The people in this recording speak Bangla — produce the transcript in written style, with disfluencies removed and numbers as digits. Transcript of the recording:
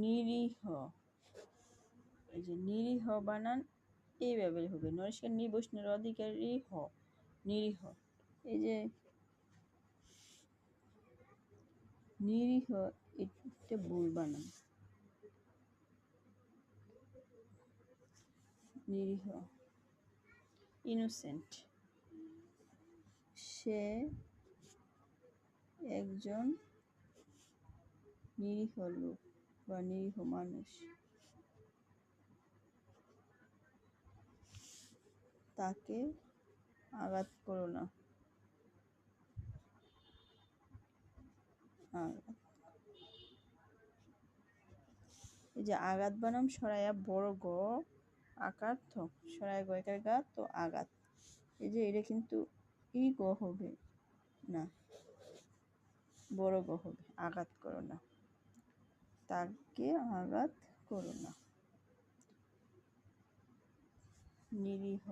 নিরীহ, এই যে নিরীহ বানান এইভাবে হবে, নরেশকে নিবসনের অধিকারী হ, নিরীহ। এই যে নিরীহ এটা ভুল বানান, নিরীহ। ইনোসেন্ট, সে একজন নিরীহ লোক বা নিরীহ মানুষ, তাকে আঘাত করো না। আঘাত, এই যে আঘাত বানাম সরাইয়া বড় গ আকার থ, সরাই গ একার গা তো আঘাত। এই যে এটা কিন্তু ই গ হবে না, বড় গ হবে। আঘাত করো না, তাকে আঘাত করো না। নিরীহ।